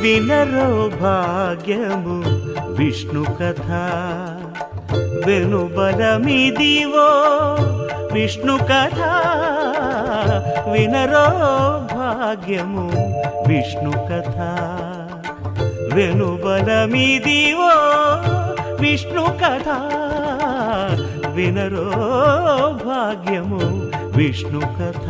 వినరో భాగ్యము విష్ణు కథ వెనుబలమిదివో విష్ణు కథ వినరో భాగ్యము విష్ణు కథ వెనుబలమిదివో విష్ణు కథ వినరో భాగ్యము విష్ణు కథ